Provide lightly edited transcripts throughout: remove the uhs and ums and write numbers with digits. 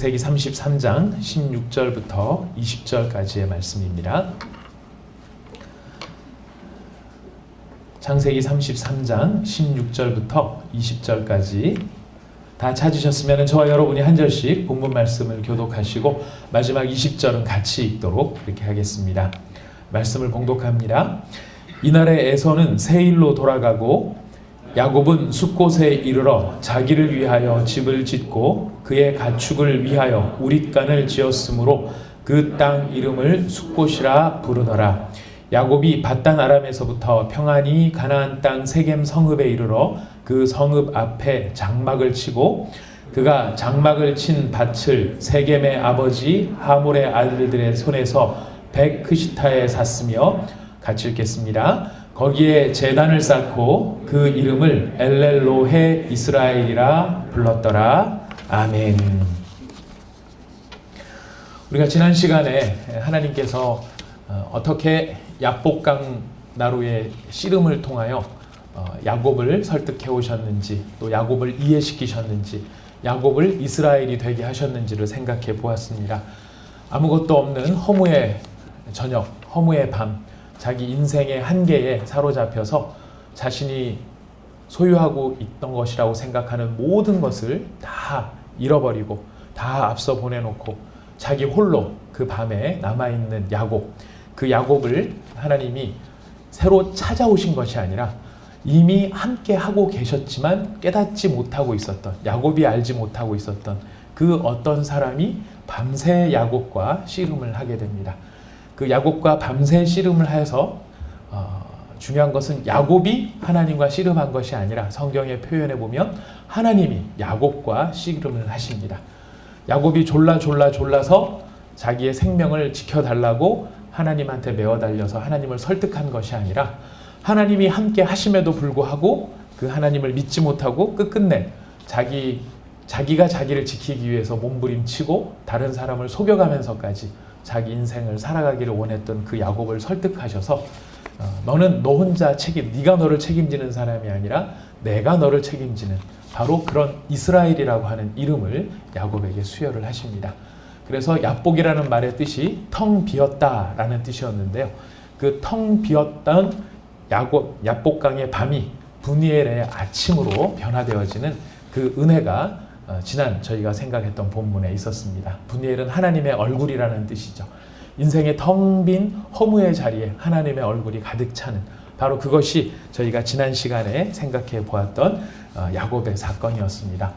창세기 33장 16절부터 20절까지의 말씀입니다. 창세기 33장 16절부터 20절까지 다 찾으셨으면 저와 여러분이 한 절씩 본문 말씀을 교독하시고 마지막 20절은 같이 읽도록 이렇게 하겠습니다. 말씀을 봉독합니다. 이날에 에서는 세일로 돌아가고 야곱은 숫곳에 이르러 자기를 위하여 집을 짓고 그의 가축을 위하여 우릿간을 지었으므로 그 땅 이름을 숫곳이라 부르더라. 야곱이 밧단 아람에서부터 평안히 가나안 땅 세겜 성읍에 이르러 그 성읍 앞에 장막을 치고 그가 장막을 친 밭을 세겜의 아버지 하몰의 아들들의 손에서 백크시타에 샀으며 같이 읽겠습니다. 거기에 제단을 쌓고 그 이름을 엘렐로헤 이스라엘이라 불렀더라. 아멘. 우리가 지난 시간에 하나님께서 어떻게 야복강 나루의 씨름을 통하여 야곱을 설득해 오셨는지, 또 야곱을 이해시키셨는지, 야곱을 이스라엘이 되게 하셨는지를 생각해 보았습니다. 아무것도 없는 허무의 저녁, 허무의 밤, 자기 인생의 한계에 사로잡혀서 자신이 소유하고 있던 것이라고 생각하는 모든 것을 다 잃어버리고 다 앞서 보내놓고 자기 홀로 그 밤에 남아있는 야곱, 그 야곱을 하나님이 새로 찾아오신 것이 아니라 이미 함께 하고 계셨지만 깨닫지 못하고 있었던, 야곱이 알지 못하고 있었던 그 어떤 사람이 밤새 야곱과 씨름을 하게 됩니다. 그 야곱과 밤새 씨름을 해서 중요한 것은 야곱이 하나님과 씨름한 것이 아니라 성경의 표현에 보면 하나님이 야곱과 씨름을 하십니다. 야곱이 졸라서 자기의 생명을 지켜달라고 하나님한테 매어 달려서 하나님을 설득한 것이 아니라 하나님이 함께 하심에도 불구하고 그 하나님을 믿지 못하고 끝끝내 자기가 자기를 지키기 위해서 몸부림치고 다른 사람을 속여가면서까지 자기 인생을 살아가기를 원했던 그 야곱을 설득하셔서 너는 너 혼자 네가 너를 책임지는 사람이 아니라 내가 너를 책임지는 바로 그런 이스라엘이라고 하는 이름을 야곱에게 수여를 하십니다. 그래서 야복이라는 말의 뜻이 텅 비었다라는 뜻이었는데요. 그 텅 비었던 야복강의 밤이 분이엘의 아침으로 변화되어지는 그 은혜가 지난 저희가 생각했던 본문에 있었습니다. 분이엘은 하나님의 얼굴이라는 뜻이죠. 인생의 텅 빈 허무의 자리에 하나님의 얼굴이 가득 차는 바로 그것이 저희가 지난 시간에 생각해 보았던 야곱의 사건이었습니다.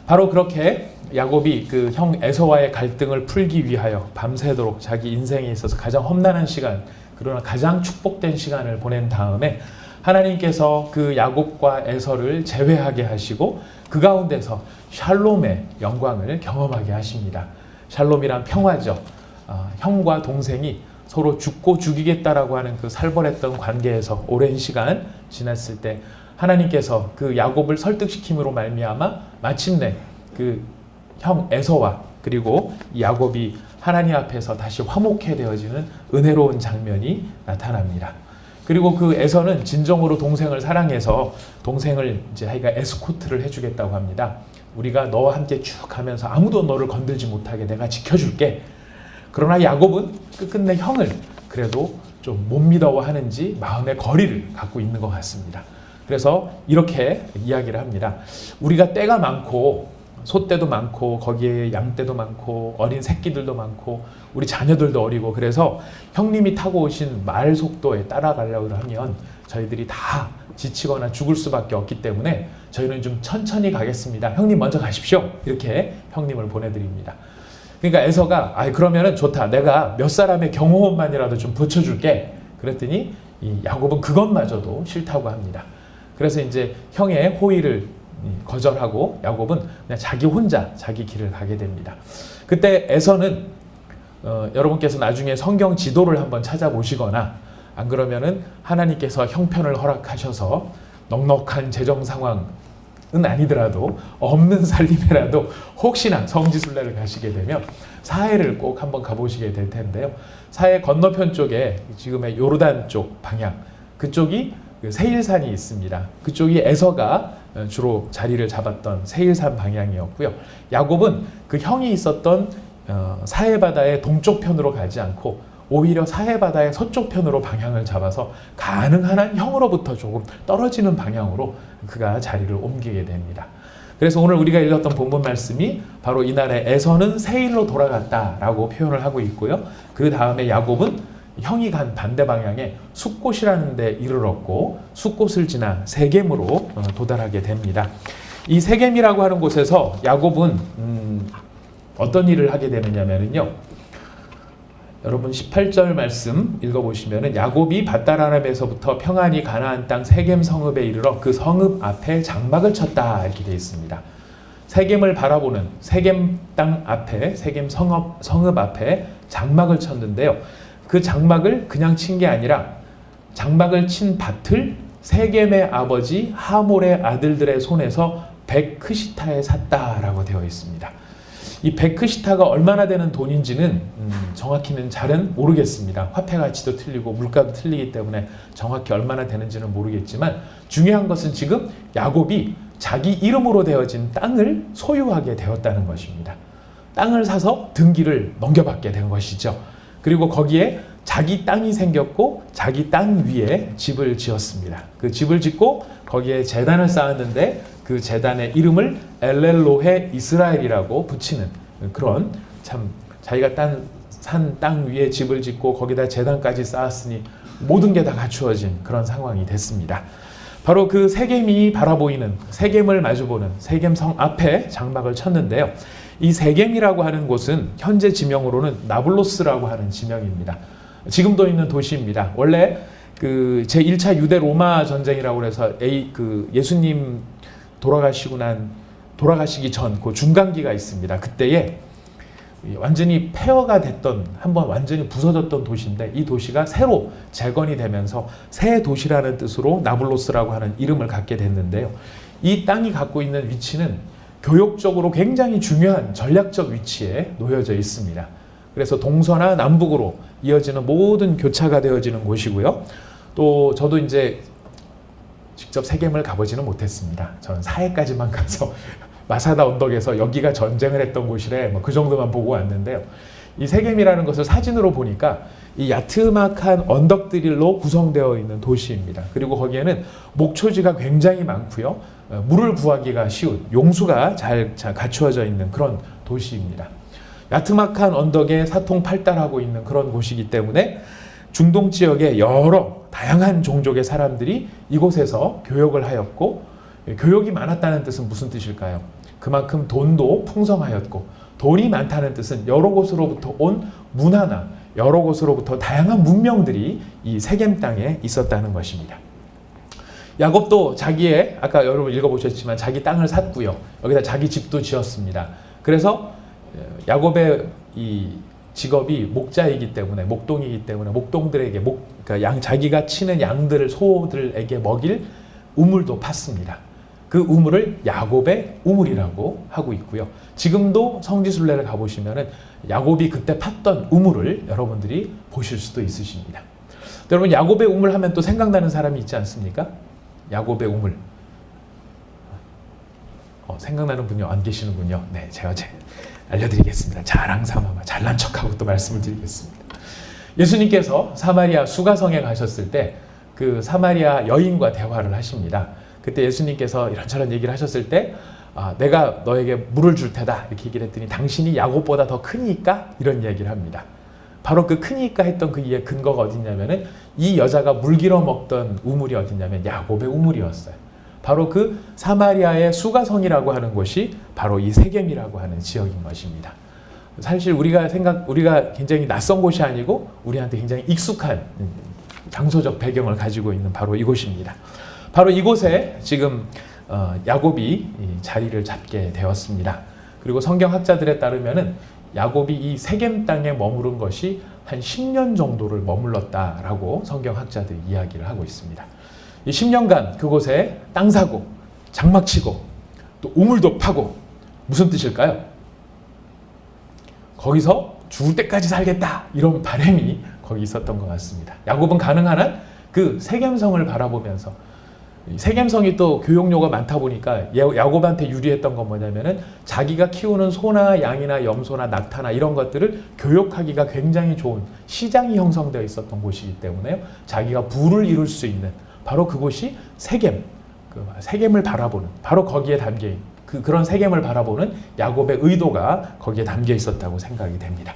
바로 그렇게 야곱이 그 형 에서와의 갈등을 풀기 위하여 밤새도록 자기 인생에 있어서 가장 험난한 시간, 그러나 가장 축복된 시간을 보낸 다음에 하나님께서 그 야곱과 에서를 제외하게 하시고 그 가운데서 샬롬의 영광을 경험하게 하십니다. 샬롬이란 평화죠. 형과 동생이 서로 죽고 죽이겠다라고 하는 그 살벌했던 관계에서 오랜 시간 지났을 때 하나님께서 그 야곱을 설득시킴으로 말미암아 마침내 그 형 에서와 그리고 야곱이 하나님 앞에서 다시 화목해 되어지는 은혜로운 장면이 나타납니다. 그리고 그 에서는 진정으로 동생을 사랑해서 동생을 이제 하여가 에스코트를 해주겠다고 합니다. 우리가 너와 함께 쭉 가면서 아무도 너를 건들지 못하게 내가 지켜줄게. 그러나 야곱은 끝끝내 형을 그래도 좀 못 믿어하는지 마음의 거리를 갖고 있는 것 같습니다. 그래서 이렇게 이야기를 합니다. 우리가 때가 많고 소떼도 많고 거기에 양떼도 많고 어린 새끼들도 많고 우리 자녀들도 어리고 그래서 형님이 타고 오신 말 속도에 따라가려고 하면 저희들이 다 지치거나 죽을 수밖에 없기 때문에 저희는 좀 천천히 가겠습니다. 형님 먼저 가십시오. 이렇게 형님을 보내드립니다. 그러니까 에서가 그러면은 좋다. 내가 몇 사람의 경호원만이라도 좀 붙여줄게. 그랬더니 이 야곱은 그것마저도 싫다고 합니다. 그래서 이제 형의 호의를 거절하고 야곱은 그냥 자기 혼자 자기 길을 가게 됩니다. 그때 에서는 여러분께서 나중에 성경 지도를 한번 찾아보시거나 안 그러면은 하나님께서 형편을 허락하셔서 넉넉한 재정 상황은 아니더라도 없는 살림이라도 혹시나 성지순례를 가시게 되면 사해를 꼭 한번 가보시게 될 텐데요. 사해 건너편 쪽에 지금의 요르단 쪽 방향 그쪽이 세일산이 있습니다. 그쪽이 에서가 주로 자리를 잡았던 세일산 방향이었고요. 야곱은 그 형이 있었던 사해바다의 동쪽 편으로 가지 않고 오히려 사해바다의 서쪽 편으로 방향을 잡아서 가능한 한 형으로부터 조금 떨어지는 방향으로 그가 자리를 옮기게 됩니다. 그래서 오늘 우리가 읽었던 본문 말씀이 바로 이날에 에서는 세일로 돌아갔다라고 표현을 하고 있고요. 그 다음에 야곱은 형이 간 반대 방향에 숫곳이라는 데 이르렀고 숫곳을 지나 세겜으로 도달하게 됩니다. 이 세겜이라고 하는 곳에서 야곱은 어떤 일을 하게 되느냐면요. 여러분 18절 말씀 읽어보시면은 야곱이 밧다라람에서부터 평안히 가나안 땅 세겜 성읍에 이르러 그 성읍 앞에 장막을 쳤다 이렇게 되어 있습니다. 세겜을 바라보는 세겜 땅 앞에 세겜 성읍 앞에 장막을 쳤는데요. 그 장막을 그냥 친 게 아니라 장막을 친 밭을 세겜의 아버지 하몰의 아들들의 손에서 백크시타에 샀다라고 되어 있습니다. 이 백크시타가 얼마나 되는 돈인지는 정확히는 잘은 모르겠습니다. 화폐 가치도 틀리고 물가도 틀리기 때문에 정확히 얼마나 되는지는 모르겠지만 중요한 것은 지금 야곱이 자기 이름으로 되어진 땅을 소유하게 되었다는 것입니다. 땅을 사서 등기를 넘겨받게 된 것이죠. 그리고 거기에 자기 땅이 생겼고 자기 땅 위에 집을 지었습니다. 그 집을 짓고 거기에 제단을 쌓았는데 그 제단의 이름을 엘렐로헤 이스라엘이라고 붙이는 그런 참 자기가 산 땅 위에 집을 짓고 거기다 제단까지 쌓았으니 모든 게 다 갖추어진 그런 상황이 됐습니다. 바로 그 세겜이 바라보이는 세겜을 마주보는 세겜성 앞에 장막을 쳤는데요. 이 세겜이라고 하는 곳은 현재 지명으로는 나블로스라고 하는 지명입니다. 지금도 있는 도시입니다. 원래 그 제1차 유대 로마 전쟁이라고 해서 예수님 돌아가시기 전 그 중간기가 있습니다. 그때에 완전히 폐허가 됐던 한번 완전히 부서졌던 도시인데 이 도시가 새로 재건이 되면서 새 도시라는 뜻으로 나블로스라고 하는 이름을 갖게 됐는데요. 이 땅이 갖고 있는 위치는 교역적으로 굉장히 중요한 전략적 위치에 놓여져 있습니다. 그래서 동서나 남북으로 이어지는 모든 교차가 되어지는 곳이고요. 또 저도 이제 직접 세겜을 가보지는 못했습니다. 저는 사해까지만 가서 마사다 언덕에서 여기가 전쟁을 했던 곳이래 그 정도만 보고 왔는데요. 이 세겜이라는 것을 사진으로 보니까 이 야트막한 언덕들로 구성되어 있는 도시입니다. 그리고 거기에는 목초지가 굉장히 많고요. 물을 구하기가 쉬운 용수가 잘 갖추어져 있는 그런 도시입니다. 야트막한 언덕에 사통팔달하고 있는 그런 곳이기 때문에 중동 지역의 여러 다양한 종족의 사람들이 이곳에서 교역을 하였고 교역이 많았다는 뜻은 무슨 뜻일까요? 그만큼 돈도 풍성하였고 돈이 많다는 뜻은 여러 곳으로부터 온 문화나 여러 곳으로부터 다양한 문명들이 이 세겜 땅에 있었다는 것입니다. 야곱도 자기의 아까 여러분 읽어보셨지만 자기 땅을 샀고요. 여기다 자기 집도 지었습니다. 그래서 야곱의 이 직업이 목자이기 때문에 목동이기 때문에 목동들에게 그러니까 자기가 치는 양들을 소들에게 먹일 우물도 팠습니다. 그 우물을 야곱의 우물이라고 하고 있고요. 지금도 성지순례를 가보시면은 야곱이 그때 팠던 우물을 여러분들이 보실 수도 있으십니다. 여러분 야곱의 우물 하면 또 생각나는 사람이 있지 않습니까? 야곱의 우물. 생각나는 분이 안 계시는군요. 네, 제가 알려드리겠습니다. 자랑 삼아 잘난 척하고 또 말씀을 드리겠습니다. 예수님께서 사마리아 수가성에 가셨을 때 그 사마리아 여인과 대화를 하십니다. 그때 예수님께서 이런저런 얘기를 하셨을 때 내가 너에게 물을 줄 테다 이렇게 얘기를 했더니 당신이 야곱보다 더 크니까 이런 얘기를 합니다. 바로 그 크니까 했던 그 이의 근거가 어디냐면은 이 여자가 물 길어 먹던 우물이 어디냐면 야곱의 우물이었어요. 바로 그 사마리아의 수가성이라고 하는 곳이 바로 이 세겜이라고 하는 지역인 것입니다. 사실 우리가 굉장히 낯선 곳이 아니고 우리한테 굉장히 익숙한 장소적 배경을 가지고 있는 바로 이곳입니다. 바로 이곳에 지금 야곱이 자리를 잡게 되었습니다. 그리고 성경학자들에 따르면은 야곱이 이 세겜 땅에 머무른 것이 한 10년 정도를 머물렀다라고 성경학자들이 이야기를 하고 있습니다. 이 10년간 그곳에 땅 사고 장막 치고 또 우물도 파고 무슨 뜻일까요? 거기서 죽을 때까지 살겠다 이런 바람이 거기 있었던 것 같습니다. 야곱은 가능한 한 그 세겜성을 바라보면서 세겜성이 또 교육료가 많다 보니까 야곱한테 유리했던 건 뭐냐면은 자기가 키우는 소나 양이나 염소나 낙타나 이런 것들을 교육하기가 굉장히 좋은 시장이 형성되어 있었던 곳이기 때문에요. 자기가 부를 이룰 수 있는 바로 그곳이 세겜, 세겜을 바라보는 바로 거기에 담겨 있는 그런 세겜을 바라보는 야곱의 의도가 거기에 담겨 있었다고 생각이 됩니다.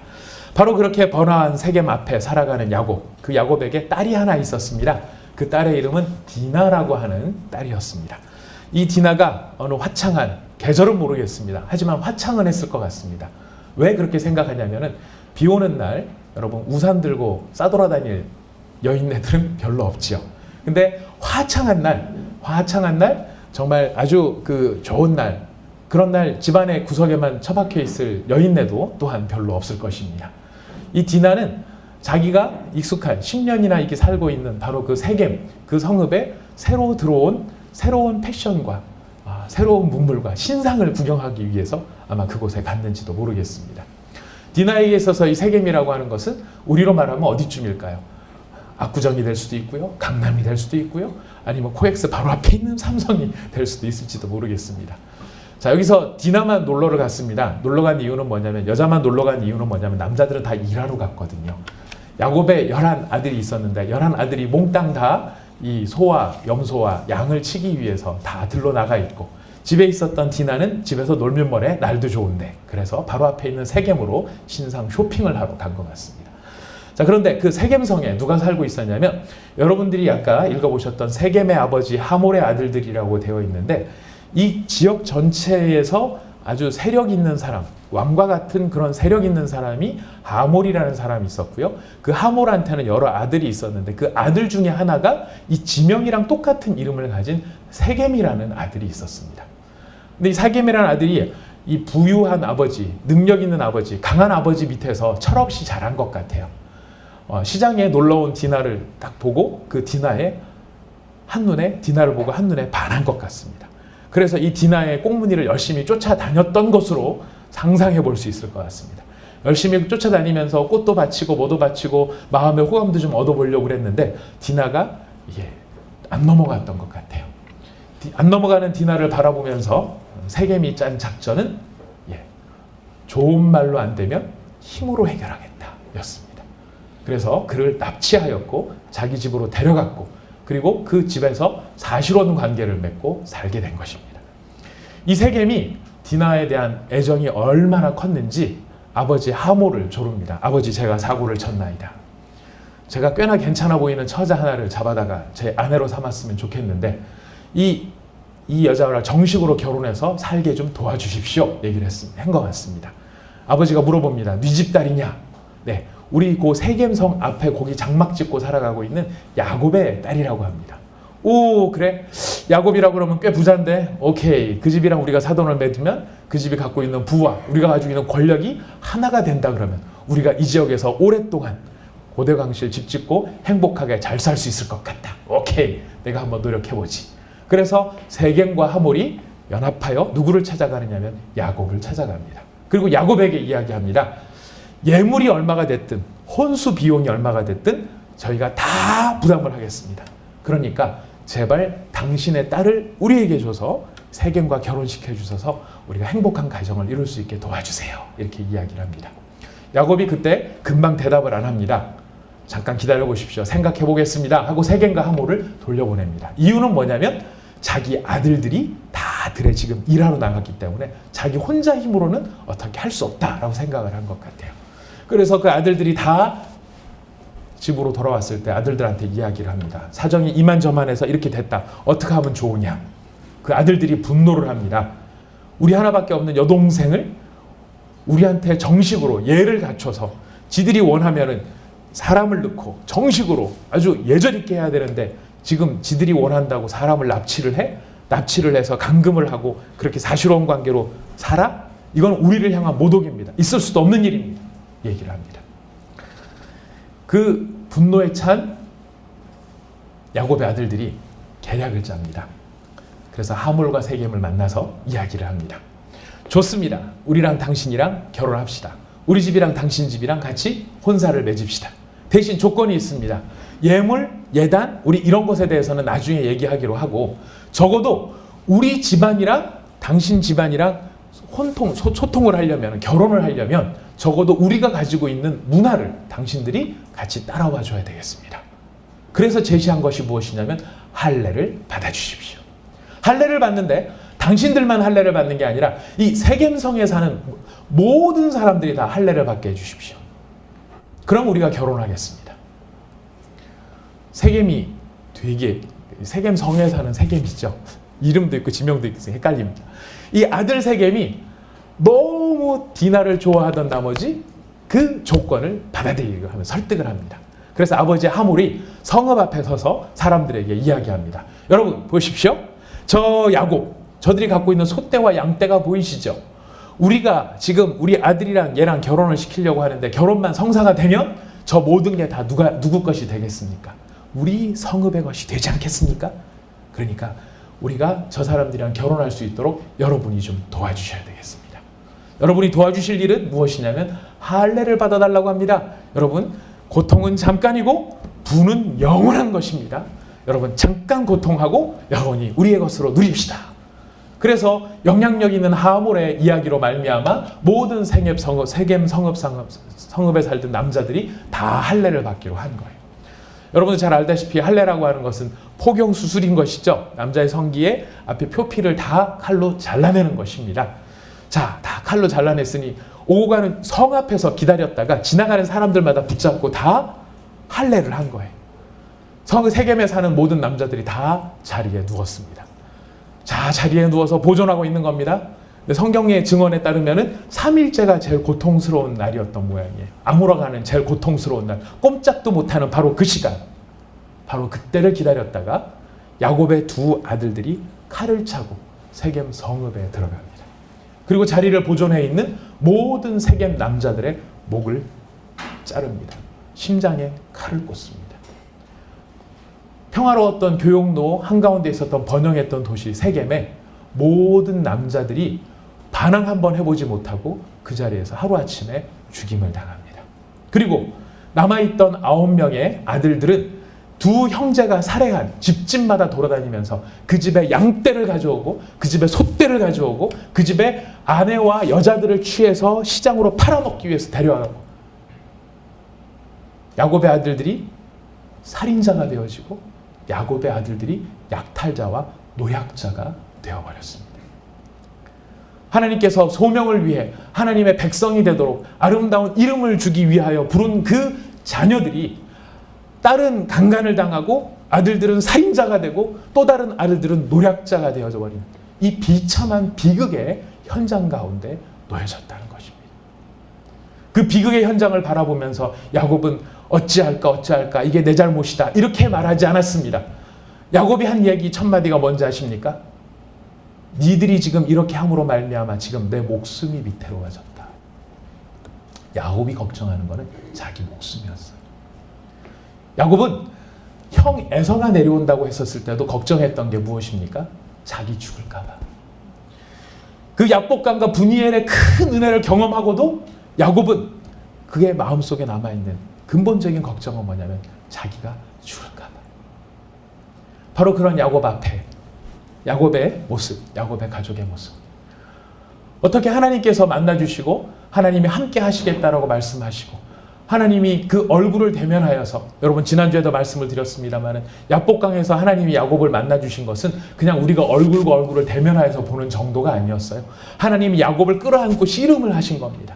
바로 그렇게 번화한 세겜 앞에 살아가는 야곱, 그 야곱에게 딸이 하나 있었습니다. 그 딸의 이름은 디나라고 하는 딸이었습니다. 이 디나가 어느 화창한, 계절은 모르겠습니다. 하지만 화창은 했을 것 같습니다. 왜 그렇게 생각하냐면은 비 오는 날 여러분 우산 들고 싸돌아다닐 여인네들은 별로 없지요. 근데 화창한 날 정말 아주 좋은 날, 그런 날 집안의 구석에만 처박혀 있을 여인네도 또한 별로 없을 것입니다. 이 디나는 자기가 익숙한 10년이나 이렇게 살고 있는 바로 그 세겜, 그 성읍에 새로 들어온 새로운 패션과 새로운 문물과 신상을 구경하기 위해서 아마 그곳에 갔는지도 모르겠습니다. 디나에게 있어서 이 세겜이라고 하는 것은 우리로 말하면 어디쯤일까요? 압구정이 될 수도 있고요. 강남이 될 수도 있고요. 아니면 코엑스 바로 앞에 있는 삼성이 될 수도 있을지도 모르겠습니다. 자, 여기서 디나만 놀러를 갔습니다. 놀러 간 이유는 뭐냐면, 여자만 놀러 간 이유는 뭐냐면 남자들은 다 일하러 갔거든요. 야곱의 11아들이 있었는데 11아들이 몽땅 다 이 소와 염소와 양을 치기 위해서 다 들러 나가 있고, 집에 있었던 디나는 집에서 놀면 뭐래, 날도 좋은데, 그래서 바로 앞에 있는 세겜으로 신상 쇼핑을 하러 간 것 같습니다. 자, 그런데 그 세겜성에 누가 살고 있었냐면, 여러분들이 아까 읽어보셨던 세겜의 아버지 하몰의 아들들이라고 되어 있는데, 이 지역 전체에서 아주 세력 있는 사람, 왕과 같은 그런 세력 있는 사람이 하몰이라는 사람이 있었고요. 그 하몰한테는 여러 아들이 있었는데 그 아들 중에 하나가 이 지명이랑 똑같은 이름을 가진 세겜이라는 아들이 있었습니다. 근데 이 세겜이라는 아들이 이 부유한 아버지, 능력 있는 아버지, 강한 아버지 밑에서 철없이 자란 것 같아요. 시장에 놀러 온 디나를 딱 보고 그 디나를 보고 한눈에 반한 것 같습니다. 그래서 이 디나의 꽁무니를 열심히 쫓아다녔던 것으로 상상해 볼 수 있을 것 같습니다. 열심히 쫓아다니면서 꽃도 바치고 뭐도 바치고 마음의 호감도 좀 얻어보려고 그랬는데 디나가 안 넘어갔던 것 같아요. 안 넘어가는 디나를 바라보면서 세겜이 짠 작전은 좋은 말로 안 되면 힘으로 해결하겠다 였습니다. 그래서 그를 납치하였고 자기 집으로 데려갔고, 그리고 그 집에서 사실혼 관계를 맺고 살게 된 것입니다. 이 세겜이 디나에 대한 애정이 얼마나 컸는지 아버지 하몰을 조릅니다. 아버지, 제가 사고를 쳤나이다. 제가 꽤나 괜찮아 보이는 처자 하나를 잡아다가 제 아내로 삼았으면 좋겠는데 이 여자와 정식으로 결혼해서 살게 좀 도와주십시오. 얘기를 한 것 같습니다. 아버지가 물어봅니다. 네 집 딸이냐? 네, 우리 그 세겜성 앞에 거기 장막 짓고 살아가고 있는 야곱의 딸이라고 합니다. 오, 그래? 야곱이라고 그러면 꽤 부자인데, 오케이. 그 집이랑 우리가 사돈을 맺으면 그 집이 갖고 있는 부와 우리가 가지고 있는 권력이 하나가 된다 그러면 우리가 이 지역에서 오랫동안 고대광실 집 짓고 행복하게 잘 살 수 있을 것 같다. 오케이. 내가 한번 노력해보지. 그래서 세겜과 하몰이 연합하여 누구를 찾아가느냐면 야곱을 찾아갑니다. 그리고 야곱에게 이야기합니다. 예물이 얼마가 됐든 혼수 비용이 얼마가 됐든 저희가 다 부담을 하겠습니다. 그러니까 제발 당신의 딸을 우리에게 줘서 세겜과 결혼시켜 주셔서 우리가 행복한 가정을 이룰 수 있게 도와주세요. 이렇게 이야기를 합니다. 야곱이 그때 금방 대답을 안 합니다. 잠깐 기다려 보십시오. 생각해 보겠습니다. 하고 세겜과 하몰을 돌려보냅니다. 이유는 뭐냐면 자기 아들들이 다 들에 지금 일하러 나갔기 때문에 자기 혼자 힘으로는 어떻게 할 수 없다라고 생각을 한 것 같아요. 그래서 그 아들들이 다 집으로 돌아왔을 때 아들들한테 이야기를 합니다. 사정이 이만저만해서 이렇게 됐다. 어떻게 하면 좋으냐? 그 아들들이 분노를 합니다. 우리 하나밖에 없는 여동생을 우리한테 정식으로 예를 갖춰서 지들이 원하면은 사람을 넣고 정식으로 아주 예절 있게 해야 되는데 지금 지들이 원한다고 사람을 납치를 해? 납치를 해서 감금을 하고 그렇게 사실혼 관계로 살아? 이건 우리를 향한 모독입니다. 있을 수도 없는 일입니다. 얘기를 합니다. 그 분노에 찬 야곱의 아들들이 계략을 짭니다. 그래서 하몰과 세겜을 만나서 이야기를 합니다. 좋습니다. 우리랑 당신이랑 결혼합시다. 우리 집이랑 당신 집이랑 같이 혼사를 맺읍시다. 대신 조건이 있습니다. 예물 예단, 우리 이런 것에 대해서는 나중에 얘기하기로 하고, 적어도 우리 집안이랑 당신 집안이랑 소통을 하려면, 결혼을 하려면 적어도 우리가 가지고 있는 문화를 당신들이 같이 따라와 줘야 되겠습니다. 그래서 제시한 것이 무엇이냐면 할례를 받아주십시오. 할례를 받는데 당신들만 할례를 받는 게 아니라 이 세겜성에 사는 모든 사람들이 다 할례를 받게 해주십시오. 그럼 우리가 결혼하겠습니다. 세겜이 되게, 세겜성에 사는 세겜이죠. 이름도 있고 지명도 있고 헷갈립니다. 이 아들 세겜이 너무 디나를 좋아하던 나머지 그 조건을 받아들이려고 하면 설득을 합니다. 그래서 아버지 하몰이 성읍 앞에 서서 사람들에게 이야기합니다. 여러분 보십시오. 저 야곱, 저들이 갖고 있는 소떼와 양떼가 보이시죠? 우리가 지금 우리 아들이랑 얘랑 결혼을 시키려고 하는데 결혼만 성사가 되면 저 모든 게 다 누구 것이 되겠습니까? 우리 성읍의 것이 되지 않겠습니까? 그러니까 우리가 저 사람들이랑 결혼할 수 있도록 여러분이 좀 도와주셔야 되겠습니다. 여러분이 도와주실 일은 무엇이냐면 할례를 받아달라고 합니다. 여러분, 고통은 잠깐이고 부는 영원한 것입니다. 여러분, 잠깐 고통하고 영원히 우리의 것으로 누립시다. 그래서 영향력 있는 하몰의 이야기로 말미암아 모든 세겜 성읍에 살던 남자들이 다 할례를 받기로 한 거예요. 여러분도 잘 알다시피 할례라고 하는 것은 포경 수술인 것이죠. 남자의 성기에 앞에 표피를 다 칼로 잘라내는 것입니다. 자, 다 칼로 잘라냈으니 오고 가는 성 앞에서 기다렸다가 지나가는 사람들마다 붙잡고 다 할례를 한 거예요. 세겜에 사는 모든 남자들이 다 자리에 누웠습니다. 자, 자리에 누워서 보존하고 있는 겁니다. 근데 성경의 증언에 따르면은 3일째가 제일 고통스러운 날이었던 모양이에요. 아물어가는 제일 고통스러운 날, 꼼짝도 못하는 바로 그 시간, 바로 그때를 기다렸다가 야곱의 두 아들들이 칼을 차고 세겜 성읍에 들어갑니다. 그리고 자리를 보존해 있는 모든 세겜 남자들의 목을 자릅니다. 심장에 칼을 꽂습니다. 평화로웠던 교역로 한가운데 있었던 번영했던 도시 세겜에 모든 남자들이 반항 한번 해보지 못하고 그 자리에서 하루아침에 죽임을 당합니다. 그리고 남아있던 9명의 아들들은 두 형제가 살해한 집집마다 돌아다니면서 그 집에 양떼를 가져오고 그 집에 소떼를 가져오고 그 집에 아내와 여자들을 취해서 시장으로 팔아먹기 위해서 데려가고 야곱의 아들들이 살인자가 되어지고 야곱의 아들들이 약탈자와 노약자가 되어버렸습니다. 하나님께서 소명을 위해 하나님의 백성이 되도록 아름다운 이름을 주기 위하여 부른 그 자녀들이 딸은 강간을 당하고 아들들은 살인자가 되고 또 다른 아들들은 노약자가 되어져 버린 이 비참한 비극의 현장 가운데 놓여졌다는 것입니다. 그 비극의 현장을 바라보면서 야곱은 어찌할까 이게 내 잘못이다 이렇게 말하지 않았습니다. 야곱이 한 얘기 첫 마디가 뭔지 아십니까? 니들이 지금 이렇게 함으로 말미암아 지금 내 목숨이 위태로워졌다. 야곱이 걱정하는 것은 자기 목숨이었어요. 야곱은 형 에서가 내려온다고 했었을 때도 걱정했던 게 무엇입니까? 자기 죽을까 봐. 그 야복강과 분이엘의 큰 은혜를 경험하고도 야곱은 그게 마음속에 남아있는 근본적인 걱정은 뭐냐면 자기가 죽을까 봐. 바로 그런 야곱 앞에 야곱의 모습, 야곱의 가족의 모습. 어떻게 하나님께서 만나주시고 하나님이 함께 하시겠다라고 말씀하시고 하나님이 그 얼굴을 대면하여서, 여러분 지난주에도 말씀을 드렸습니다만 야복강에서 하나님이 야곱을 만나주신 것은 그냥 우리가 얼굴과 얼굴을 대면하여서 보는 정도가 아니었어요. 하나님이 야곱을 끌어안고 씨름을 하신 겁니다.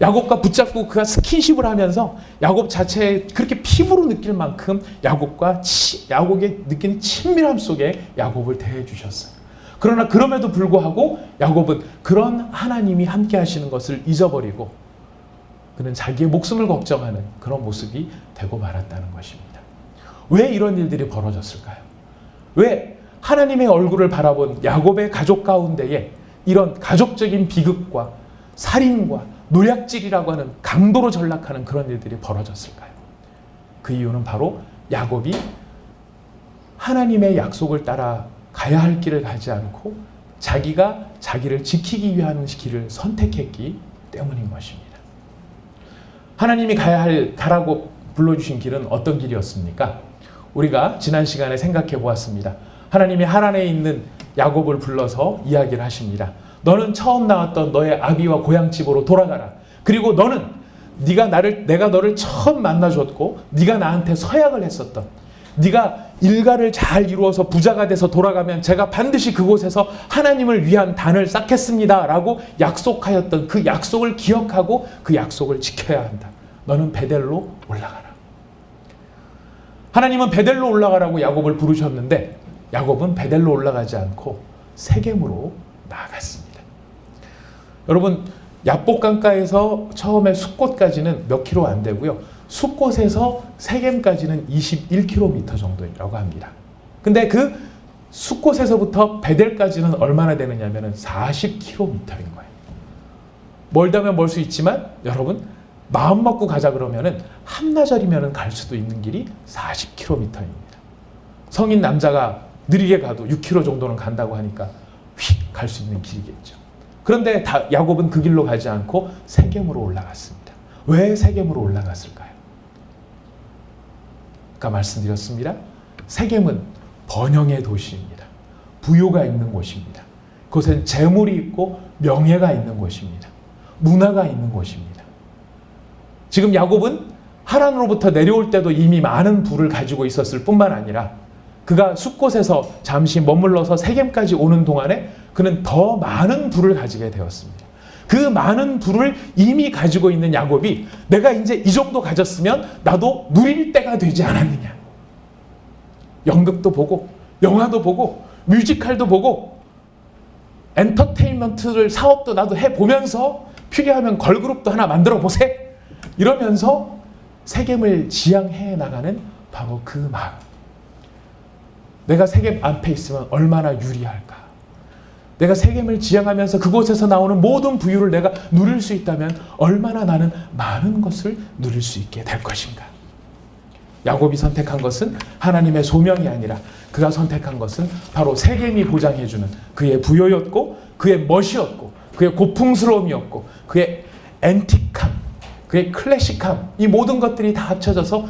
야곱과 붙잡고 그가 스킨십을 하면서 야곱 자체에 그렇게 피부로 느낄 만큼 야곱의 느끼는 친밀함 속에 야곱을 대해주셨어요. 그러나 그럼에도 불구하고 야곱은 그런 하나님이 함께 하시는 것을 잊어버리고 그는 자기의 목숨을 걱정하는 그런 모습이 되고 말았다는 것입니다. 왜 이런 일들이 벌어졌을까요? 왜 하나님의 얼굴을 바라본 야곱의 가족 가운데에 이런 가족적인 비극과 살인과 노략질이라고 하는 강도로 전락하는 그런 일들이 벌어졌을까요? 그 이유는 바로 야곱이 하나님의 약속을 따라 가야 할 길을 가지 않고 자기가 자기를 지키기 위한 길을 선택했기 때문인 것입니다. 하나님이 가라고 불러주신 길은 어떤 길이었습니까? 우리가 지난 시간에 생각해 보았습니다. 하나님이 하란에 있는 야곱을 불러서 이야기를 하십니다. 너는 처음 나왔던 너의 아비와 고향집으로 돌아가라. 그리고 너는 내가 너를 처음 만나줬고 네가 나한테 서약을 했었던, 네가 일가를 잘 이루어서 부자가 돼서 돌아가면 제가 반드시 그곳에서 하나님을 위한 단을 쌓겠습니다 라고 약속하였던 그 약속을 기억하고 그 약속을 지켜야 한다. 너는 베델로 올라가라. 하나님은 베델로 올라가라고 야곱을 부르셨는데 야곱은 베델로 올라가지 않고 세겜으로 나아갔습니다. 여러분, 야복강가에서 처음에 숫꽃까지는 몇 킬로 안 되고요. 숫꽃에서 세겜까지는 21km 정도라고 합니다. 근데 그 숫꽃에서부터 베델까지는 얼마나 되느냐면 40km인 거예요. 멀다면 멀 수 있지만 여러분, 마음 먹고 가자 그러면은 한나절이면 갈 수도 있는 길이 40km입니다. 성인 남자가 느리게 가도 6km 정도는 간다고 하니까 휙 갈 수 있는 길이겠죠. 그런데 야곱은 그 길로 가지 않고 세겜으로 올라갔습니다. 왜 세겜으로 올라갔을까요? 아까 말씀드렸습니다. 세겜은 번영의 도시입니다. 부요가 있는 곳입니다. 그곳엔 재물이 있고 명예가 있는 곳입니다. 문화가 있는 곳입니다. 지금 야곱은 하란으로부터 내려올 때도 이미 많은 부를 가지고 있었을 뿐만 아니라 그가 숫곳에서 잠시 머물러서 세겜까지 오는 동안에 그는 더 많은 부를 가지게 되었습니다. 그 많은 부를 이미 가지고 있는 야곱이 내가 이제 이 정도 가졌으면 나도 누릴 때가 되지 않았느냐. 연극도 보고 영화도 보고 뮤지컬도 보고 엔터테인먼트 사업도 나도 해보면서 필요하면 걸그룹도 하나 만들어 보세. 이러면서 세겜을 지향해 나가는 바로 그 마음. 내가 세겜 앞에 있으면 얼마나 유리할까. 내가 세겜을 지향하면서 그곳에서 나오는 모든 부유를 내가 누릴 수 있다면 얼마나 나는 많은 것을 누릴 수 있게 될 것인가. 야곱이 선택한 것은 하나님의 소명이 아니라 그가 선택한 것은 바로 세겜이 보장해주는 그의 부요였고 그의 멋이었고 그의 고풍스러움이었고 그의 앤틱함, 그의 클래식함, 이 모든 것들이 다 합쳐져서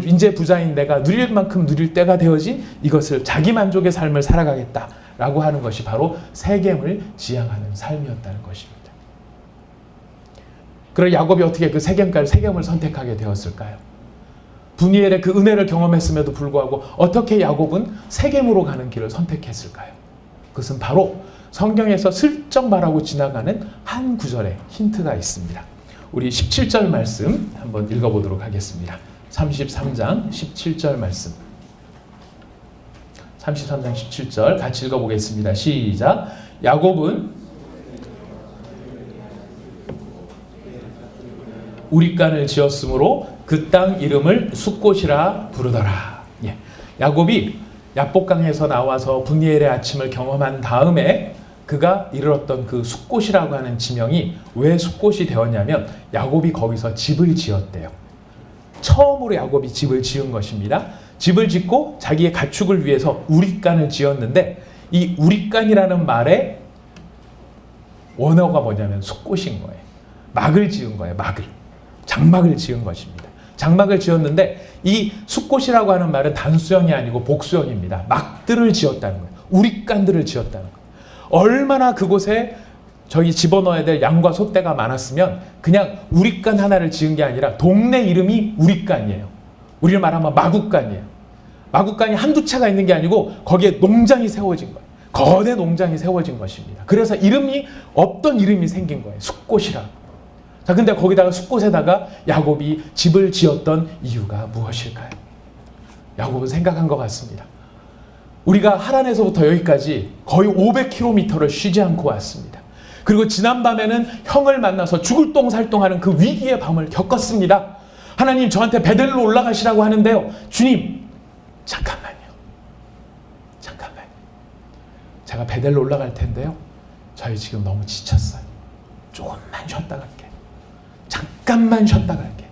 이제 부자인 내가 누릴 만큼 누릴 때가 되어진 이것을 자기 만족의 삶을 살아가겠다라고 하는 것이 바로 세겜을 지향하는 삶이었다는 것입니다. 그럼 야곱이 어떻게 그 세겜을 선택하게 되었을까요? 분이엘의 그 은혜를 경험했음에도 불구하고 어떻게 야곱은 세겜으로 가는 길을 선택했을까요? 그것은 바로 성경에서 슬쩍 말하고 지나가는 한 구절에 힌트가 있습니다. 우리 17절 말씀 한번 읽어보도록 하겠습니다. 33장 17절 말씀. 33장 17절 같이 읽어보겠습니다. 시작. 야곱은 우릿간을 지었으므로 그 땅 이름을 숫곳이라 부르더라. 예. 야곱이 야복강에서 나와서 분이엘의 아침을 경험한 다음에 그가 이르렀던 그 숫곳이라고 하는 지명이 왜 숫곳이 되었냐면 야곱이 거기서 집을 지었대요. 처음으로 야곱이 집을 지은 것입니다. 집을 짓고 자기의 가축을 위해서 우릿간을 지었는데 이 우릿간이라는 말의 원어가 뭐냐면 숫곳인 거예요. 막을 지은 거예요. 장막을 지은 것입니다. 장막을 지었는데 이 숫곳이라고 하는 말은 단수형이 아니고 복수형입니다. 막들을 지었다는 거예요. 우릿간들을 지었다는 거예요. 얼마나 그곳에 저희 집어넣어야 될 양과 소떼가 많았으면 그냥 우릿간 하나를 지은 게 아니라 동네 이름이 우릿간이에요. 우리를 말하면 마굿간이에요. 마굿간이 한두 채가 있는 게 아니고 거기에 농장이 세워진 거예요. 거대 농장이 세워진 것입니다. 그래서 이름이 없던 이름이 생긴 거예요. 숫곳이라. 자, 근데 거기다가 숫곳에다가 야곱이 집을 지었던 이유가 무엇일까요? 야곱은 생각한 것 같습니다. 우리가 하란에서부터 여기까지 거의 500km를 쉬지 않고 왔습니다. 그리고 지난밤에는 형을 만나서 죽을 똥살똥하는 그 위기의 밤을 겪었습니다. 하나님, 저한테 베델로 올라가시라고 하는데요. 주님, 잠깐만요. 제가 베델로 올라갈 텐데요. 저희 지금 너무 지쳤어요. 조금만 쉬었다 갈게. 잠깐만 쉬었다 갈게.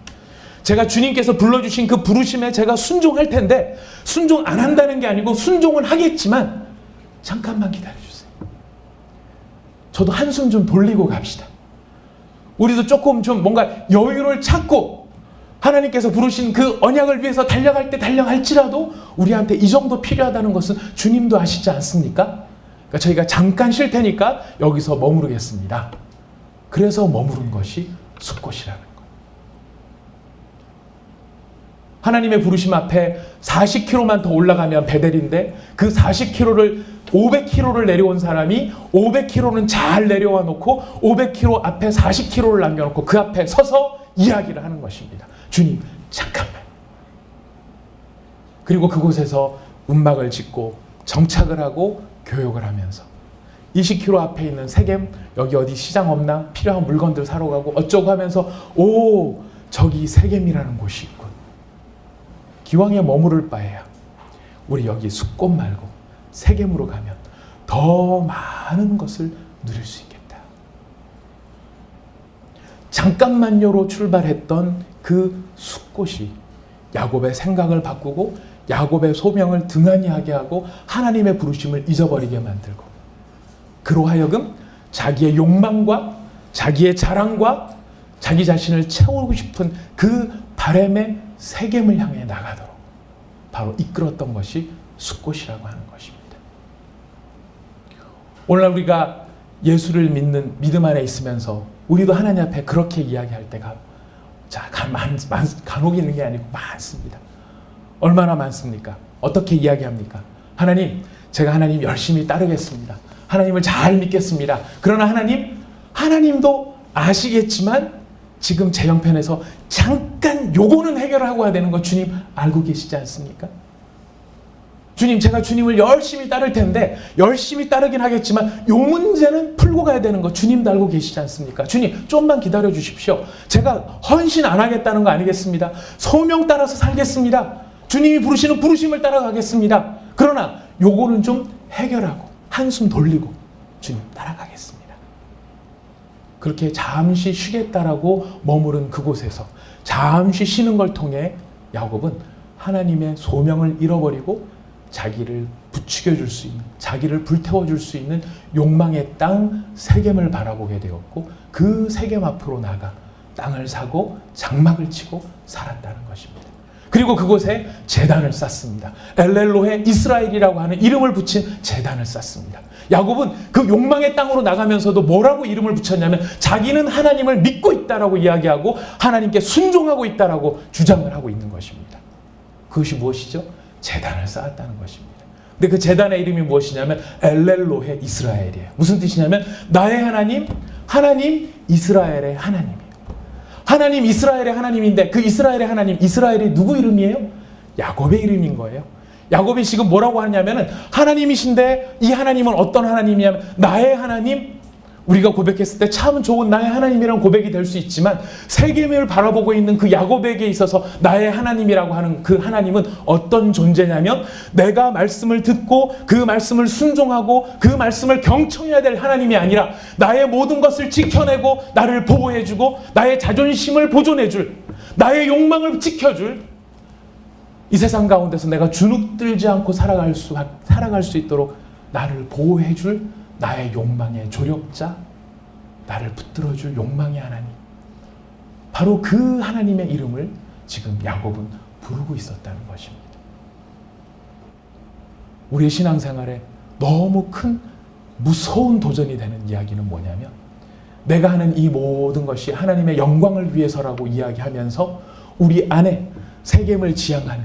제가 주님께서 불러주신 그 부르심에 제가 순종할 텐데 순종 안 한다는 게 아니고 순종은 하겠지만 잠깐만 기다려주세요. 저도 한숨 좀 돌리고 갑시다. 우리도 조금 좀 뭔가 여유를 찾고 하나님께서 부르신 그 언약을 위해서 달려갈 때 달려갈지라도 우리한테 이 정도 필요하다는 것은 주님도 아시지 않습니까? 그러니까 저희가 잠깐 쉴 테니까 여기서 머무르겠습니다. 그래서 머무른 것이 숫곳이라는 거예요. 하나님의 부르심 앞에 40km만 더 올라가면 베델인데 그 40km를 500km를 내려온 사람이 500km는 잘 내려와 놓고 500km 앞에 40km를 남겨놓고 그 앞에 서서 이야기를 하는 것입니다. 주님, 잠깐만. 그리고 그곳에서 움막을 짓고 정착을 하고 교육을 하면서 20km 앞에 있는 세겜, 여기 어디 시장 없나? 필요한 물건들 사러 가고 어쩌고 하면서 오, 저기 세겜이라는 곳이 있군. 기왕에 머무를 바에야 우리 여기 숫곳 말고 세겜으로 가면 더 많은 것을 누릴 수 있겠다. 잠깐만요로 출발했던 그 숫곳이 야곱의 생각을 바꾸고 야곱의 소명을 등한히 하게 하고 하나님의 부르심을 잊어버리게 만들고 그로 하여금 자기의 욕망과 자기의 자랑과 자기 자신을 채우고 싶은 그 바람의 세겜을 향해 나가도록 바로 이끌었던 것이 숫곳이라고 하는 것입니다. 오늘날 우리가 예수를 믿는 믿음 안에 있으면서 우리도 하나님 앞에 그렇게 이야기할 때가 간혹 있는 게 아니고 많습니다. 얼마나 많습니까? 어떻게 이야기합니까? 하나님, 제가 하나님 열심히 따르겠습니다. 하나님을 잘 믿겠습니다. 그러나 하나님도 아시겠지만 지금 제 형편에서 잠깐 요거는 해결하고 해야 되는 거 주님 알고 계시지 않습니까? 주님, 제가 주님을 열심히 따를 텐데 열심히 따르긴 하겠지만 요 문제는 풀고 가야 되는 거 주님도 알고 계시지 않습니까? 주님, 좀만 기다려 주십시오. 제가 헌신 안 하겠다는 거 아니겠습니다. 소명 따라서 살겠습니다. 주님이 부르시는 부르심을 따라가겠습니다. 그러나 요거는 좀 해결하고 한숨 돌리고 주님 따라가겠습니다. 그렇게 잠시 쉬겠다라고 머무른 그곳에서 잠시 쉬는 걸 통해 야곱은 하나님의 소명을 잃어버리고 자기를 부추겨 줄 수 있는, 자기를 불태워 줄 수 있는 욕망의 땅 세겜을 바라보게 되었고 그 세겜 앞으로 나가 땅을 사고 장막을 치고 살았다는 것입니다. 그리고 그곳에 제단을 쌓습니다. 엘렐로헤 이스라엘이라고 하는 이름을 붙인 제단을 쌓습니다. 야곱은 그 욕망의 땅으로 나가면서도 뭐라고 이름을 붙였냐면 자기는 하나님을 믿고 있다라고 이야기하고 하나님께 순종하고 있다라고 주장을 하고 있는 것입니다. 그것이 무엇이죠? 제단을 쌓았다는 것입니다. 근데 그 제단의 이름이 무엇이냐면 엘렐로헤 이스라엘이에요. 무슨 뜻이냐면 나의 하나님, 하나님 이스라엘의 하나님이에요. 하나님 이스라엘의 하나님인데 그 이스라엘의 하나님, 이스라엘이 누구 이름이에요? 야곱의 이름인 거예요. 야곱이 지금 뭐라고 하냐면은 하나님이신데 이 하나님은 어떤 하나님이냐면 나의 하나님, 우리가 고백했을 때 참 좋은 나의 하나님이라는 고백이 될 수 있지만 세겜을 바라보고 있는 그 야곱에게 있어서 나의 하나님이라고 하는 그 하나님은 어떤 존재냐면 내가 말씀을 듣고 그 말씀을 순종하고 그 말씀을 경청해야 될 하나님이 아니라 나의 모든 것을 지켜내고 나를 보호해주고 나의 자존심을 보존해줄, 나의 욕망을 지켜줄, 이 세상 가운데서 내가 주눅들지 않고 살아갈 수 있도록 나를 보호해줄 나의 욕망의 조력자, 나를 붙들어줄 욕망의 하나님, 바로 그 하나님의 이름을 지금 야곱은 부르고 있었다는 것입니다. 우리의 신앙생활에 너무 큰 무서운 도전이 되는 이야기는 뭐냐면 내가 하는 이 모든 것이 하나님의 영광을 위해서라고 이야기하면서 우리 안에 세겜을 지향하는,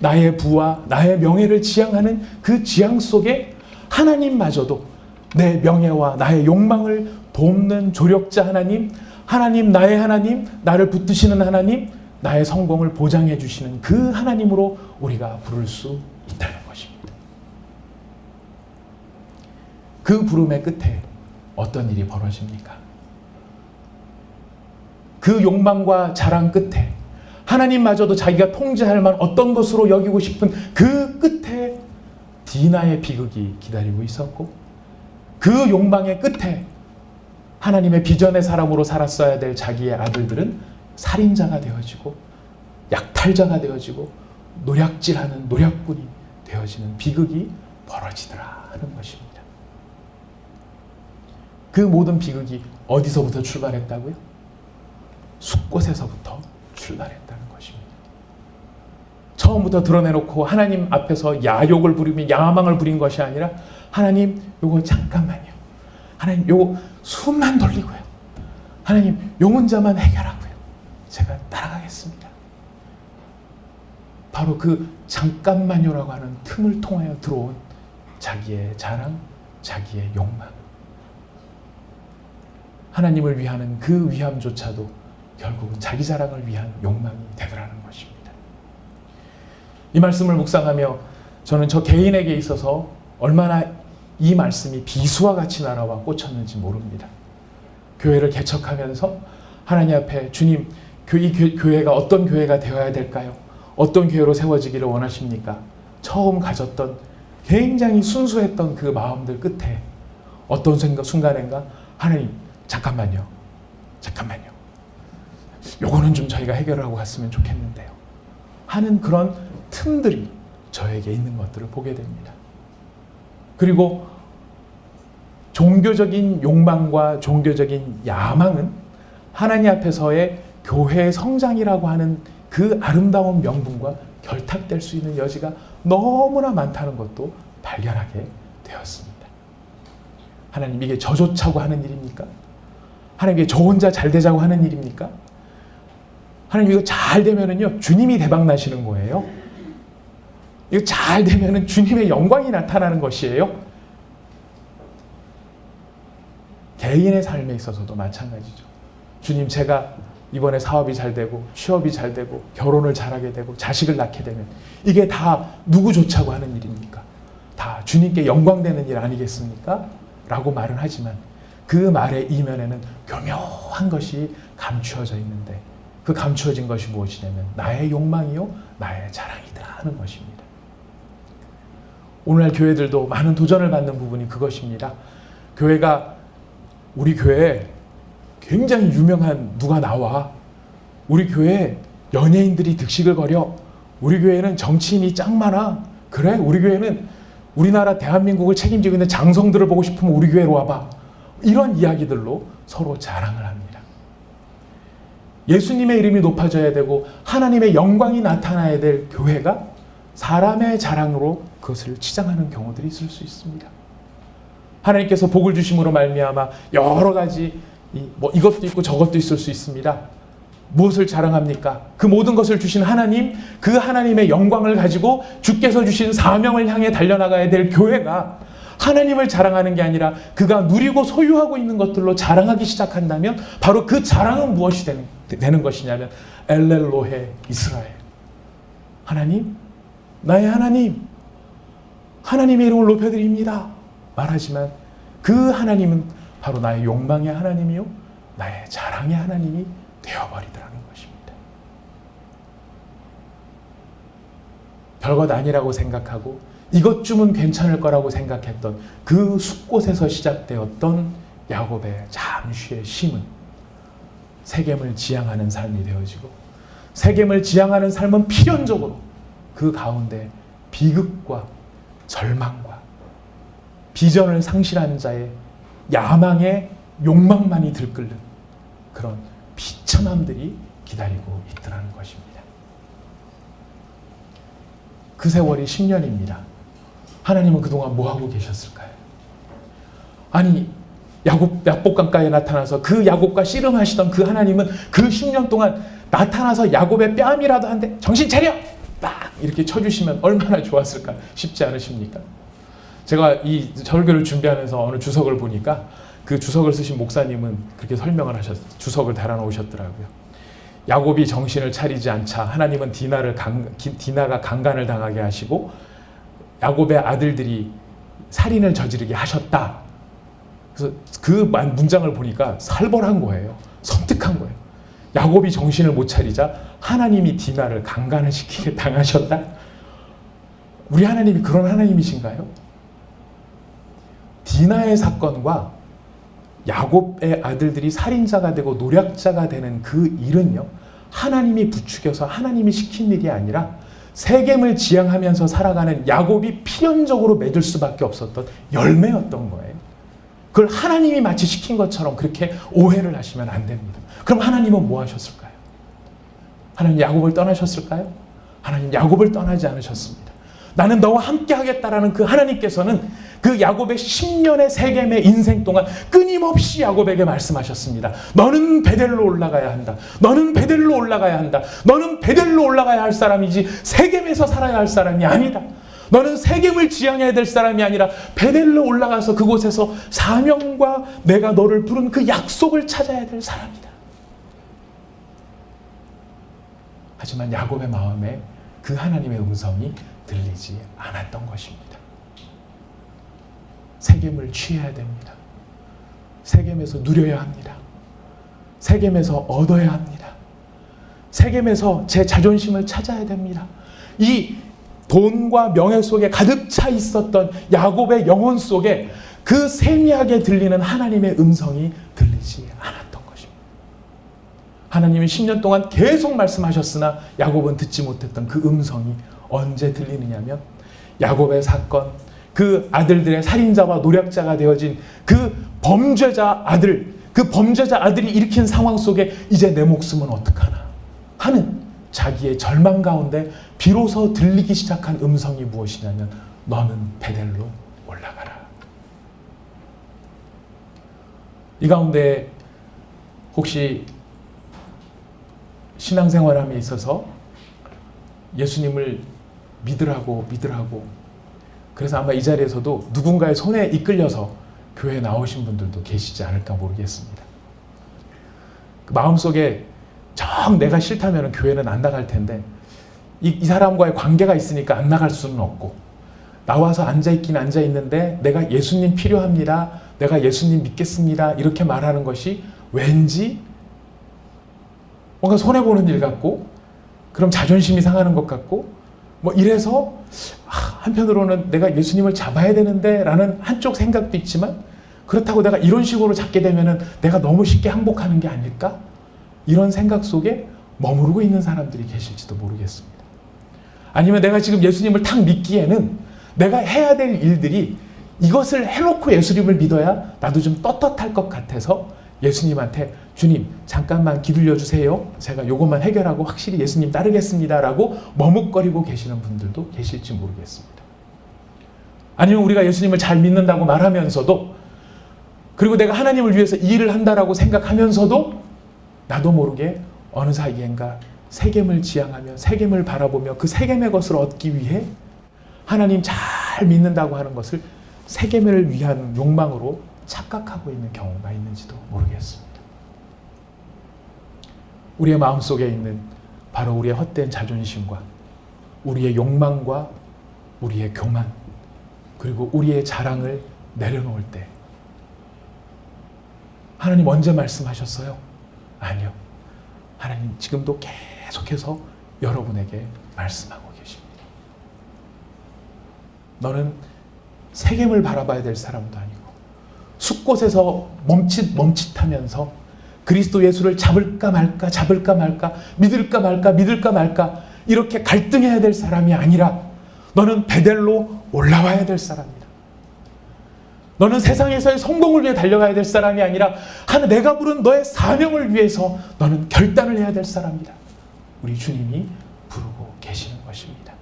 나의 부와 나의 명예를 지향하는 그 지향 속에 하나님마저도 내 명예와 나의 욕망을 돕는 조력자 하나님, 하나님 나의 하나님, 나를 붙드시는 하나님, 나의 성공을 보장해 주시는 그 하나님으로 우리가 부를 수 있다는 것입니다. 그 부름의 끝에 어떤 일이 벌어집니까? 그 욕망과 자랑 끝에 하나님마저도 자기가 통제할 만한 어떤 것으로 여기고 싶은 그 끝에 디나의 비극이 기다리고 있었고 그 욕망의 끝에 하나님의 비전의 사람으로 살았어야 될 자기의 아들들은 살인자가 되어지고 약탈자가 되어지고 노략질하는 노략꾼이 되어지는 비극이 벌어지더라 하는 것입니다. 그 모든 비극이 어디서부터 출발했다고요? 숫곳에서부터 출발했습니다. 출발했다는 것입니다. 처음부터 드러내놓고 하나님 앞에서 야욕을 부리며 야망을 부린 것이 아니라 하나님 요거 잠깐만요. 하나님 요거 숨만 돌리고요. 하나님 요 문제만 해결하고요. 제가 따라가겠습니다. 바로 그 잠깐만요라고 하는 틈을 통하여 들어온 자기의 자랑, 자기의 욕망. 하나님을 위하는 그 위함조차도 결국은 자기 자랑을 위한 욕망이 되더라는 것입니다. 이 말씀을 묵상하며 저는 저 개인에게 있어서 얼마나 이 말씀이 비수와 같이 날아와 꽂혔는지 모릅니다. 교회를 개척하면서 하나님 앞에 주님, 이 교회가 어떤 교회가 되어야 될까요? 어떤 교회로 세워지기를 원하십니까? 처음 가졌던 굉장히 순수했던 그 마음들 끝에 어떤 순간인가 하나님 잠깐만요. 요거는 좀 저희가 해결하고 갔으면 좋겠는데요. 하는 그런 틈들이 저에게 있는 것들을 보게 됩니다. 그리고 종교적인 욕망과 종교적인 야망은 하나님 앞에서의 교회의 성장이라고 하는 그 아름다운 명분과 결탁될 수 있는 여지가 너무나 많다는 것도 발견하게 되었습니다. 하나님 이게 저 좋자고 하는 일입니까? 하나님 이게 저 혼자 잘 되자고 하는 일입니까? 하나님 이거 잘 되면은요 주님이 대박 나시는 거예요. 이거 잘 되면은 주님의 영광이 나타나는 것이에요. 개인의 삶에 있어서도 마찬가지죠. 주님 제가 이번에 사업이 잘 되고 취업이 잘 되고 결혼을 잘하게 되고 자식을 낳게 되면 이게 다 누구 좋자고 하는 일입니까? 다 주님께 영광되는 일 아니겠습니까? 라고 말은 하지만 그 말의 이면에는 교묘한 것이 감추어져 있는데 그 감추어진 것이 무엇이냐면 나의 욕망이요 나의 자랑이다 하는 것입니다. 오늘날 교회들도 많은 도전을 받는 부분이 그것입니다. 우리 교회에 굉장히 유명한 누가 나와. 우리 교회에 연예인들이 득식을 거려. 우리 교회는 정치인이 짱 많아. 그래? 우리 교회는 우리나라 대한민국을 책임지고 있는 장성들을 보고 싶으면 우리 교회로 와봐. 이런 이야기들로 서로 자랑을 합니다. 예수님의 이름이 높아져야 되고 하나님의 영광이 나타나야 될 교회가 사람의 자랑으로 그것을 치장하는 경우들이 있을 수 있습니다. 하나님께서 복을 주심으로 말미암아 여러 가지 이것도 있고 저것도 있을 수 있습니다. 무엇을 자랑합니까? 그 모든 것을 주신 하나님, 그 하나님의 영광을 가지고 주께서 주신 사명을 향해 달려나가야 될 교회가 하나님을 자랑하는 게 아니라 그가 누리고 소유하고 있는 것들로 자랑하기 시작한다면 바로 그 자랑은 무엇이 되는 것이냐면 엘렐로헤 이스라엘. 하나님, 나의 하나님, 하나님의 이름을 높여드립니다. 말하지만 그 하나님은 바로 나의 욕망의 하나님이요 나의 자랑의 하나님이 되어버리더라는 것입니다. 별것 아니라고 생각하고 이것쯤은 괜찮을 거라고 생각했던 그 숲곳에서 시작되었던 야곱의 잠시의 쉼은 세겜을 지향하는 삶이 되어지고 세겜을 지향하는 삶은 필연적으로 그 가운데 비극과 절망과 비전을 상실한 자의 야망의 욕망만이 들끓는 그런 비참함들이 기다리고 있더라는 것입니다. 그 세월이 10년입니다. 하나님은 그동안 뭐하고 계셨을까요? 아니 야복강가에 나타나서 그 야곱과 씨름하시던 그 하나님은 그 10년 동안 나타나서 야곱의 뺨이라도 한 대 정신 차려! 딱 이렇게 쳐주시면 얼마나 좋았을까 싶지 않으십니까? 제가 이 설교를 준비하면서 어느 주석을 보니까 그 주석을 쓰신 목사님은 그렇게 설명을 하셨어요. 주석을 달아놓으셨더라고요. 야곱이 정신을 차리지 않자 하나님은 디나가 강간을 당하게 하시고 야곱의 아들들이 살인을 저지르게 하셨다. 그래서 그 문장을 보니까 살벌한 거예요. 섬뜩한 거예요. 야곱이 정신을 못 차리자 하나님이 디나를 강간을 시키게 당하셨다. 우리 하나님이 그런 하나님이신가요? 디나의 사건과 야곱의 아들들이 살인자가 되고 노략자가 되는 그 일은요, 하나님이 부추겨서 하나님이 시킨 일이 아니라 세겜을 지향하면서 살아가는 야곱이 필연적으로 맺을 수밖에 없었던 열매였던 거예요. 그걸 하나님이 마치 시킨 것처럼 그렇게 오해를 하시면 안 됩니다. 그럼 하나님은 뭐 하셨을까요? 하나님 야곱을 떠나셨을까요? 하나님 야곱을 떠나지 않으셨습니다. 나는 너와 함께 하겠다라는 그 하나님께서는 그 야곱의 10년의 세겜의 인생 동안 끊임없이 야곱에게 말씀하셨습니다. 너는 베델로 올라가야 한다. 너는 베델로 올라가야 한다. 너는 베델로 올라가야 할 사람이지 세겜에서 살아야 할 사람이 아니다. 너는 세겜을 지향해야 될 사람이 아니라 베델로 올라가서 그곳에서 사명과 내가 너를 부른 그 약속을 찾아야 될 사람이다. 하지만 야곱의 마음에 그 하나님의 음성이 들리지 않았던 것입니다. 세겜을 취해야 됩니다. 세겜에서 누려야 합니다. 세겜에서 얻어야 합니다. 세겜에서 제 자존심을 찾아야 됩니다. 이 돈과 명예 속에 가득 차 있었던 야곱의 영혼 속에 그 세미하게 들리는 하나님의 음성이 들리지 않았던 것입니다. 하나님이 10년 동안 계속 말씀하셨으나 야곱은 듣지 못했던 그 음성이 언제 들리느냐면 야곱의 사건, 그 아들들의 살인자와 노략자가 되어진 그 범죄자 아들이 일으킨 상황 속에 이제 내 목숨은 어떡하나 하는 자기의 절망 가운데 비로소 들리기 시작한 음성이 무엇이냐면 너는 베델로 올라가라. 이 가운데 혹시 신앙생활함에 있어서 예수님을 믿으라고 그래서 아마 이 자리에서도 누군가의 손에 이끌려서 교회에 나오신 분들도 계시지 않을까 모르겠습니다. 그 마음속에 정 내가 싫다면 교회는 안 나갈 텐데 이 사람과의 관계가 있으니까 안 나갈 수는 없고 나와서 앉아있긴 앉아있는데 내가 예수님 필요합니다. 내가 예수님 믿겠습니다. 이렇게 말하는 것이 왠지 뭔가 손해보는 일 같고 그럼 자존심이 상하는 것 같고 뭐 이래서 한편으로는 내가 예수님을 잡아야 되는데 라는 한쪽 생각도 있지만 그렇다고 내가 이런 식으로 잡게 되면은 내가 너무 쉽게 항복하는 게 아닐까? 이런 생각 속에 머무르고 있는 사람들이 계실지도 모르겠습니다. 아니면 내가 지금 예수님을 탁 믿기에는 내가 해야 될 일들이 이것을 해놓고 예수님을 믿어야 나도 좀 떳떳할 것 같아서 예수님한테 주님 잠깐만 기다려 주세요. 제가 요것만 해결하고 확실히 예수님 따르겠습니다. 라고 머뭇거리고 계시는 분들도 계실지 모르겠습니다. 아니면 우리가 예수님을 잘 믿는다고 말하면서도 그리고 내가 하나님을 위해서 이 일을 한다라고 생각하면서도 나도 모르게 어느 사이엔가 세겜을 지향하며 세겜을 바라보며 그 세겜의 것을 얻기 위해 하나님 잘 믿는다고 하는 것을 세겜을 위한 욕망으로 착각하고 있는 경우가 있는지도 모르겠습니다. 우리의 마음속에 있는 바로 우리의 헛된 자존심과 우리의 욕망과 우리의 교만 그리고 우리의 자랑을 내려놓을 때 하나님 언제 말씀하셨어요? 아니요. 하나님 지금도 계속해서 여러분에게 말씀하고 계십니다. 너는 세겜을 바라봐야 될 사람도 아니고 숲곳에서 멈칫하면서 그리스도 예수를 잡을까 말까 믿을까 말까 이렇게 갈등해야 될 사람이 아니라 너는 베델로 올라와야 될 사람이다. 너는 세상에서의 성공을 위해 달려가야 될 사람이 아니라 내가 부른 너의 사명을 위해서 너는 결단을 해야 될 사람이다. 우리 주님이 부르고 계시는 것입니다.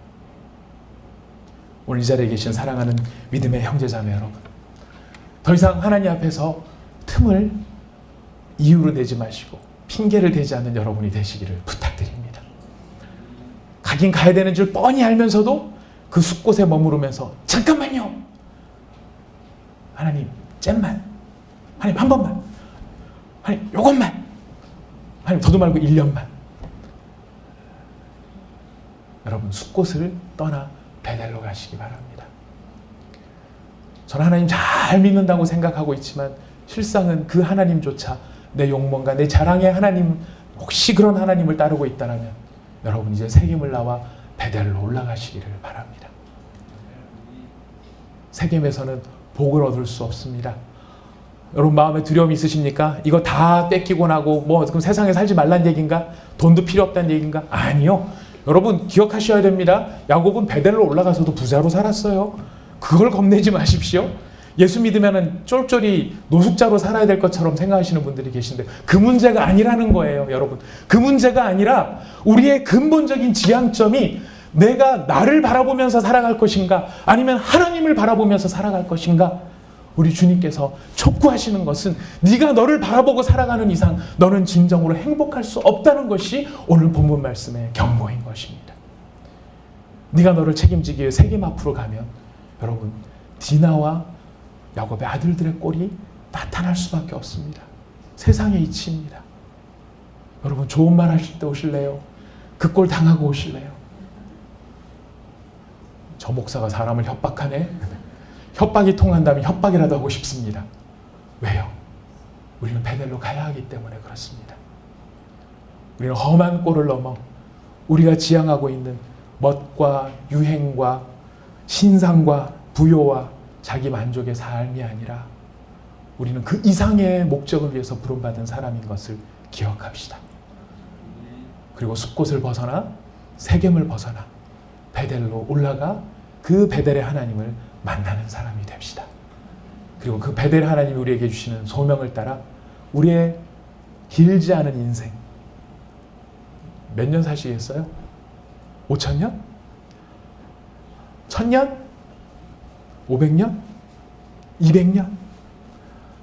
오늘 이 자리에 계신 사랑하는 믿음의 형제자매 여러분, 더 이상 하나님 앞에서 틈을 이유로 대지 마시고 핑계를 대지 않는 여러분이 되시기를 부탁드립니다. 가긴 가야 되는 줄 뻔히 알면서도 그 숲곳에 머무르면서 잠깐만요. 하나님 잼만, 하나님 한 번만, 하나님 요것만, 하나님 더도 말고 1년만. 여러분 숲곳을 떠나 베델로 가시기 바랍니다. 저는 하나님 잘 믿는다고 생각하고 있지만 실상은 그 하나님조차 내 욕망과 내 자랑의 하나님, 혹시 그런 하나님을 따르고 있다면 여러분 이제 세겜을 나와 베델로 올라가시기를 바랍니다. 세겜에서는 복을 얻을 수 없습니다. 여러분 마음에 두려움이 있으십니까? 이거 다 뺏기고 나고 그럼 세상에 살지 말란 얘기인가? 돈도 필요 없다는 얘기인가? 아니요. 여러분 기억하셔야 됩니다. 야곱은 베델로 올라가서도 부자로 살았어요. 그걸 겁내지 마십시오. 예수 믿으면은 쫄쫄이 노숙자로 살아야 될 것처럼 생각하시는 분들이 계신데 그 문제가 아니라는 거예요, 여러분. 그 문제가 아니라 우리의 근본적인 지향점이 내가 나를 바라보면서 살아갈 것인가 아니면 하나님을 바라보면서 살아갈 것인가. 우리 주님께서 촉구하시는 것은 네가 너를 바라보고 살아가는 이상 너는 진정으로 행복할 수 없다는 것이 오늘 본문 말씀의 경고인 것입니다. 네가 너를 책임지기 위해 세겜 앞으로 가면 여러분 디나와 야곱의 아들들의 꼴이 나타날 수밖에 없습니다. 세상의 이치입니다. 여러분 좋은 말 하실 때 오실래요? 그 꼴 당하고 오실래요? 저 목사가 사람을 협박하네? 협박이 통한다면 협박이라도 하고 싶습니다. 왜요? 우리는 베델로 가야 하기 때문에 그렇습니다. 우리는 험한 꼴을 넘어 우리가 지향하고 있는 멋과 유행과 신상과 부요와 자기 만족의 삶이 아니라 우리는 그 이상의 목적을 위해서 부름받은 사람인 것을 기억합시다. 그리고 숲곳을 벗어나 세겜을 벗어나 베델로 올라가 그 베델의 하나님을 만나는 사람이 됩시다. 그리고 그 베델 하나님이 우리에게 주시는 소명을 따라 우리의 길지 않은 인생 몇 년 사시겠어요? 5,000년? 1,000년? 500년? 200년?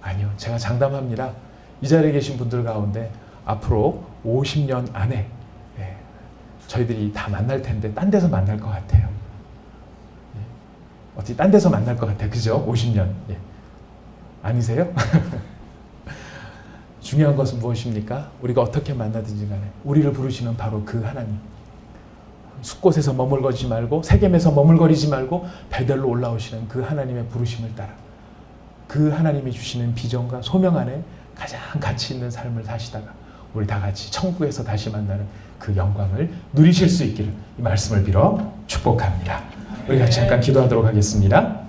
아니요. 제가 장담합니다. 이 자리에 계신 분들 가운데 앞으로 50년 안에 저희들이 다 만날 텐데 딴 데서 만날 것 같아요. 어떻게 딴 데서 만날 것 같아요. 그죠? 50년. 아니세요? 중요한 것은 무엇입니까? 우리가 어떻게 만나든지 간에 우리를 부르시는 바로 그 하나님. 숲곳에서 머물거리지 말고 세겜에서 머물거리지 말고 베델로 올라오시는 그 하나님의 부르심을 따라 그 하나님이 주시는 비전과 소명 안에 가장 가치 있는 삶을 사시다가 우리 다 같이 천국에서 다시 만나는 그 영광을 누리실 수 있기를 이 말씀을 빌어 축복합니다. 우리 같이 잠깐 기도하도록 하겠습니다.